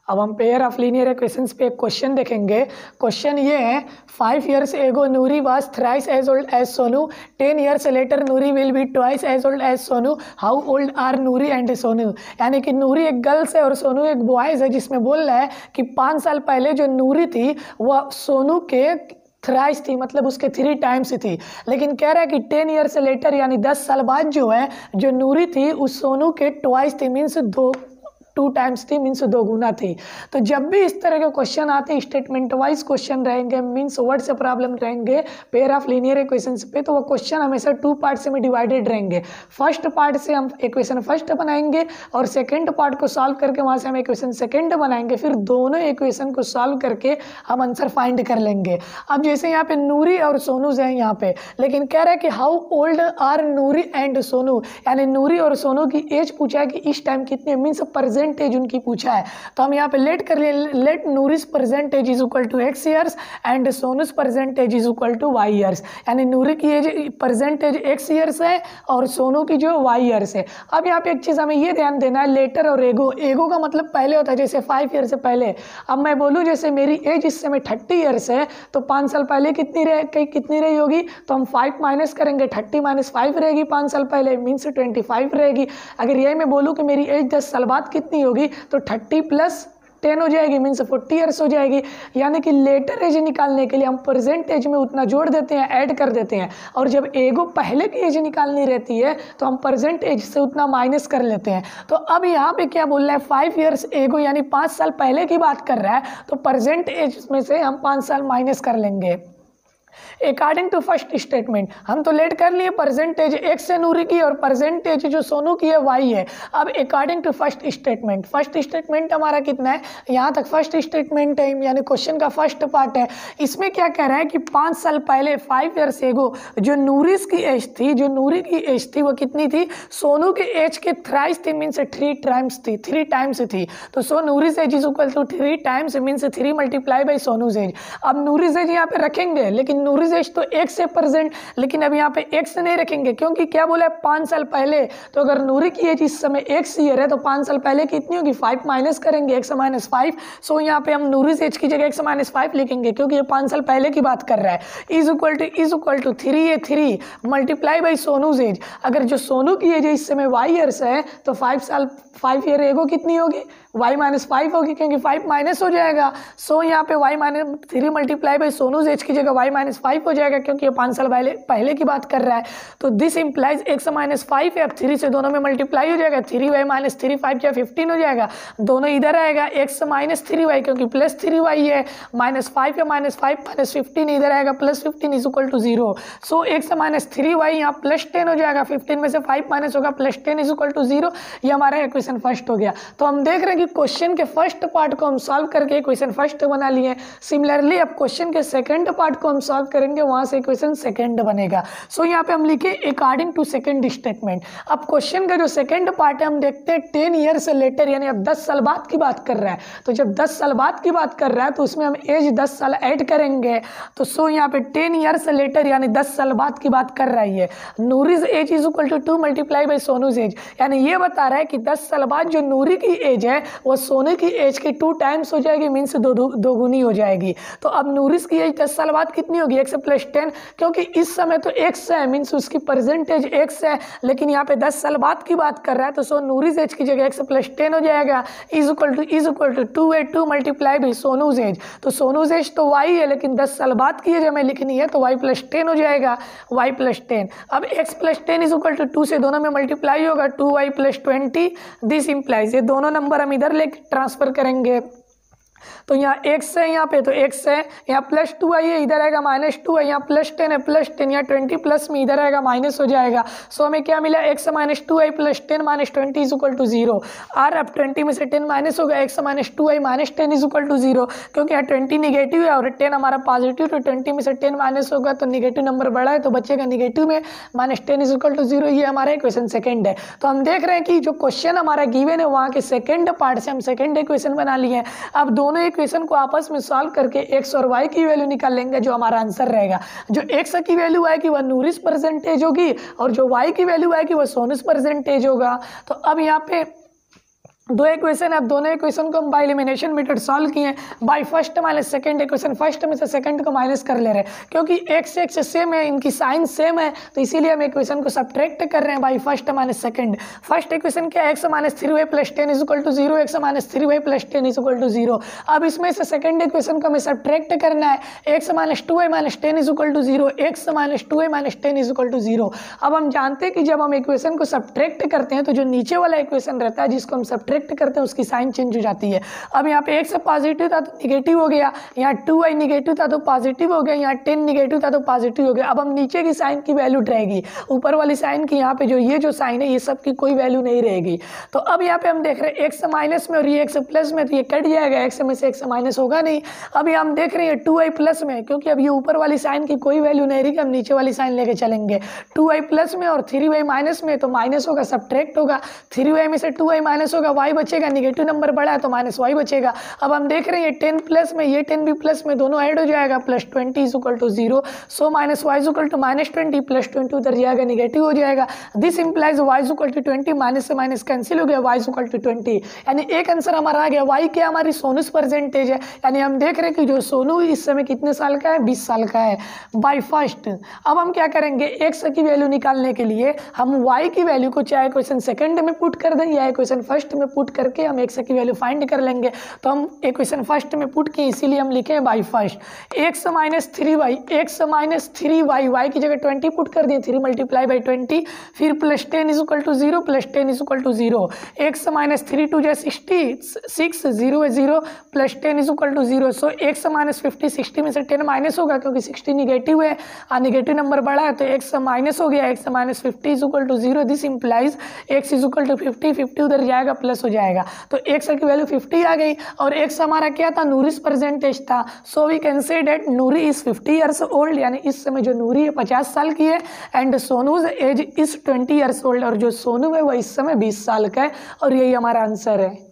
अब हम pair of linear equations पे एक क्वेश्चन देखेंगे। क्वेश्चन ये है 5 years ago Noori was thrice as old as Sonu, 10 years later Noori will be twice as old as Sonu, how old are Noori and Sonu. यानी कि नूरी एक गर्ल्स है और सोनू एक बॉयज़ है, जिसमें बोल रहा है कि 5 साल पहले जो नूरी थी वह सोनू के थ्राइस थी, मतलब उसके 3 टाइम्स थी। लेकिन कह रहा है कि 10 ईयर्स लेटर यानी 10 साल बाद जो है जो नूरी थी उस सोनू के ट्वाइस थी, मीन्स 2 टाइम्स थी, मीन्स 2 गुना थी। तो जब भी इस तरह के क्वेश्चन आते हैं स्टेटमेंट वाइज क्वेश्चन रहेंगे, मीन्स वर्ड से प्रॉब्लम रहेंगे पेयर ऑफ लीनियर इक्वेशंस पे, तो वो क्वेश्चन हमेशा 2 पार्ट में डिवाइडेड रहेंगे। फर्स्ट पार्ट से हम इक्वेशन फर्स्ट बनाएंगे और सेकेंड पार्ट को सॉल्व करके वहाँ से हम इक्वेशन सेकेंड बनाएंगे, फिर दोनों इक्वेशन को सॉल्व करके हम आंसर फाइंड कर लेंगे। अब जैसे यहाँ पे नूरी और सोनू है यहाँ पे, लेकिन कह रहा है कि how old are Noori and Sonu, यानी नूरी और सोनू की एज पूछा है कि इस टाइम कितनी है, मीन्स परसेंटेज उनकी पूछा है। तो हम यहाँ पे लेट कर लिए, let Noori's percentage is equal to x years and Sonu's percentage is equal to y years, यानी नूरी की एज परसेंटेज x ईयर्स है और सोनू की जो y ईयर्स है। अब यहाँ पे एक चीज़ हमें ये ध्यान देना है, लेटर और एगो, एगो का मतलब पहले होता है, जैसे 5 ईयर से पहले। अब मैं बोलूँ जैसे मेरी एज इस समय 30 ईयर्स है, तो 5 साल पहले कितनी रही होगी, तो हम 5 माइनस करेंगे, 30 माइनस 5 रहेगी 5 साल पहले, मीन्स 25 रहेगी। अगर यही मैं बोलूँ कि मेरी एज 10 साल बाद कितनी होगी, तो 30 + 10 हो जाएगी, मीन्स 40 ईयर्स हो जाएगी। यानी कि लेटर एज निकालने के लिए हम परसेंटेज में उतना जोड़ देते हैं, ऐड कर देते हैं, और जब एगो पहले की एज निकालनी रहती है तो हम परसेंटेज से उतना माइनस कर लेते हैं। तो अब यहाँ पे क्या बोल रहा है, 5 ईयर्स एगो यानी 5 साल पहले की बात कर रहा है, तो परसेंटेज में से हम 5 साल माइनस कर लेंगे। अकॉर्डिंग टू फर्स्ट स्टेटमेंट हम तो लेट कर लिए परसेंटेज एक्स है नूरी की और परसेंटेज जो सोनू की है वाई है। अब अकॉर्डिंग टू फर्स्ट स्टेटमेंट हमारा कितना है, यहाँ तक फर्स्ट स्टेटमेंट है, यानी क्वेश्चन का फर्स्ट पार्ट है। इसमें क्या कह रहा है कि 5 साल पहले 5 ईयर्स एगो जो नूरिस की एज थी, जो नूरी की एज थी वो कितनी थी, सोनू के एज के थ्राइस थी, मीन्स 3 टाइम्स थी। तो so Noori's age is equal to 3 times, means 3 multiply by Sonu's age. अब नूरिस एज यहाँ पे रखेंगे, लेकिन नूरिस एज तो x है प्रेजेंट, लेकिन अब यहाँ पे x नहीं रखेंगे क्योंकि क्या बोला है 5 साल पहले। तो अगर नूरी की एज इस समय x ईयर है तो 5 साल पहले कितनी होगी, 5 माइनस करेंगे, x माइनस 5। सो यहाँ पे हम नूरी एज की जगह x माइनस 5 लिखेंगे क्योंकि ये 5 साल पहले की बात कर रहा है। इज इक्वल टू 3 है 3 मल्टीप्लाई बाई सोनूज एज। अगर जो सोनू की एज इस समय y ईयर्स है तो 5 ईयर एगो कितनी होगी, y माइनस 5 होगी क्योंकि 5 माइनस हो जाएगा। सो यहाँ पे y minus 3 multiply by Sonu's age की जगह y माइनस 5 हो जाएगा क्योंकि ये 5 साल पहले की बात कर रहा है। तो दिस इंप्लाइज x माइनस 5 है, अब 3 से दोनों में मल्टीप्लाई हो जाएगा, 3y माइनस 3 5 या 15 हो जाएगा, दोनों इधर आएगा, x माइनस 3y क्योंकि प्लस 3y है, माइनस 5 या माइनस 5 माइनस 15 इधर आएगा, plus 15 is equal to 0। So x minus 3y यहाँ प्लस 10 हो जाएगा, 15 में से 5 माइनस होगा, प्लस 10 इज इक्वल टू 0। ये हमारा इक्वेशन फर्स्ट हो गया। तो हम देख रहे हैं कि क्वेश्चन के फर्स्ट पार्ट को हम सॉल्व करके इक्वेशन फर्स्ट बना लिए। सिमिलरली अब क्वेश्चन के सेकंड पार्ट को हम सॉल्व करेंगे, वहां से इक्वेशन सेकंड बनेगा। सो यहाँ पे हम लिखे अकॉर्डिंग टू सेकंड स्टेटमेंट। अब क्वेश्चन का जो सेकंड पार्ट है हम देखते हैं 10 ईयर से लेटर, यानी अब 10 साल बाद की बात कर रहा है। तो जब 10 साल बाद की बात कर रहा है तो उसमें हम एज 10 साल ऐड करेंगे। तो सो यहाँ पे 10 ईयर से लेटर यानी 10 साल बाद की बात कर रही है। Noori's age is equal to 2 multiply by Sonu's age, यानी ये बता रहा है कि 10 साल बाद जो नूरी की एज है वो सोने की एज के 2 टाइम्स हो जाएगी, मीन्स दो गुनी हो जाएगी। तो अब नूरिस की एज 10 साल बाद कितनी होगी, x प्लस 10, क्योंकि इस समय तो x है, मीन्स उसकी परसेंटेज x है, लेकिन यहाँ पे 10 साल बाद की बात कर रहा है। तो सो नूरिस एज की जगह x प्लस 10 हो जाएगा, is equal to 2 multiply by Sonu's age. तो सोनूज एज तो y है, लेकिन 10 साल बाद की एज हमें लिखनी है तो y प्लस 10 हो जाएगा, y प्लस 10। अब x plus 10 is equal to 2 से दोनों में मल्टीप्लाई होगा, 2y प्लस 20। दिस इंप्लाइज, ये दोनों नंबर हम इधर लेके ट्रांसफर करेंगे। तो यहाँ x है, यहाँ पे तो x है, यहाँ प्लस 2 है, इधर आएगा माइनस 2 है, यहाँ प्लस 10 है, प्लस 10, यहाँ 20 प्लस में इधर आएगा माइनस हो जाएगा। सो हमें क्या मिला, x minus 2 plus 10 minus 20 is equal to 0। और अब 20 में से 10 माइनस होगा, x minus 2 minus 10 is equal to 0, क्योंकि यहाँ 20 निगेटिव है और 10 हमारा पॉजिटिव, तो 20 में से 10 माइनस होगा तो निगेटिव नंबर बड़ा है तो बचेगा निगेटिव में, माइनस 10 इज इक्वल टू 0। ये हमारा इक्वेशन सेकंड है। तो हम देख रहे हैं कि जो क्वेश्चन हमारा गिवन है वहाँ के सेकंड पार्ट से हम सेकंड इक्वेशन बना लिए हैं। अब दोनों इक्वेशन को आपस में सॉल्व करके x और y की वैल्यू निकाल लेंगे, जो हमारा आंसर रहेगा। जो x की वैल्यू आएगी वह नूरिस परसेंटेज होगी और जो y की वैल्यू आएगी वह सोनूस परसेंटेज होगा। तो अब यहाँ पे दो इक्वेशन है, अब दोनों इक्वेशन को हम बाय एलिमिनेशन मेथड सॉल्व किए हैं। By first minus second equation, first में से सेकंड को माइनस कर ले रहे हैं, क्योंकि एक्स एक्स सेम है, इनकी साइन सेम है, तो इसीलिए हम इक्वेशन को सब्ट्रैक्ट कर रहे हैं by first minus second. First equation क्या है, x minus 3y plus 10 is equal to 0, x minus 3y plus 10 is equal to 0। अब इसमें से सेकंड इक्वेशन को हमें सब्ट्रैक्ट करना है, x minus 2y minus 10 is equal to 0, x minus 2y minus 10 is equal to 0। अब हम जानते हैं कि जब हम इक्वेशन को सब्ट्रैक्ट करते हैं तो जो नीचे वाला इक्वेशन रहता है जिसको हम सब्ट्रैक्ट करते हैं उसकी साइन चेंज हो जाती है। अब यहाँ पे x पॉजिटिव था तो निगेटिव हो गया, यहाँ 2y निगेटिव था तो पॉजिटिव हो गया, यहाँ 10 निगेटिव था तो पॉजिटिव हो गया। अब हम नीचे की साइन की वैल्यू रहेगी, ऊपर वाली साइन की यहाँ पे जो ये जो साइन है ये सब की कोई वैल्यू नहीं रहेगी। तो अब यहाँ पे हम देख रहे हैं x माइनस में और ये x प्लस में, तो ये कट जाएगा, x में से x माइनस होगा नहीं। अब ये हम देख रहे हैं 2y प्लस में, क्योंकि अब ये ऊपर वाली साइन की कोई वैल्यू नहीं रहेगी, हम नीचे वाली साइन लेके चलेंगे। 2y प्लस में और 3y माइनस में, तो माइनस होगा, सब्ट्रैक्ट होगा, 3y में से 2y माइनस होगा, y बचेगा, निगेटिव नंबर बड़ा है तो माइनस वाई बचेगा। अब हम देख रहे हैं ये 10 प्लस में ये 10 भी प्लस में, दोनों ऐड हो जाएगा, plus 20 is equal to 0। So minus y is equal to minus 20, plus 20 उधर जाएगा, निगेटिव हो जाएगा। This implies y is equal to 20, minus से माइनस कैंसिल हो गया, वाई इज इक्वल टू 20। यानी एक आंसर हमारा आ गया। वाई क्या, हमारी सोनूस परसेंटेज है, यानी हम देख रहे हैं कि जो सोनू इस समय कितने साल का है, 20 साल का है बाय फर्स्ट। अब हम क्या करेंगे, एक्स की वैल्यू निकालने के लिए हम वाई की वैल्यू को चाहे क्वेश्चन सेकंड में पुट कर दें या क्वेश्चन फर्स्ट में पुट करके हम एक्स की वैल्यू फाइंड कर लेंगे। तो हम इक्वेशन फर्स्ट में पुट किए, इसीलिए हम लिखे by first. X minus 3y, x minus 3y, y की जगह 20 पुट कर दिए, 3 मल्टीप्लाई बाई 20, फिर plus 10 is equal to 0, plus 10 is equal to 0। X minus 3 टू जा 60, 6 0 है 0, plus 10 is equal to 0। So x minus 50, 60 में से 10 माइनस होगा क्योंकि 60 निगेटिव है और निगेटिव नंबर बड़ा है, तो एक्स माइनस हो गया, x minus 50 is equal to 0। This implies x is equal to 50, 50 उधर जाएगा, प्लस हो जाएगा, तो एक्स की वैल्यू 50 आ गई। और एक्स हमारा क्या था, नूरिस परसेंटेज था। So we can say that Noori is 50 years old, यानी इस समय जो नूरी है 50 साल की है, and Sonu's age is 20 years old, और जो सोनू है वह इस समय 20 साल का है, और यही हमारा आंसर है।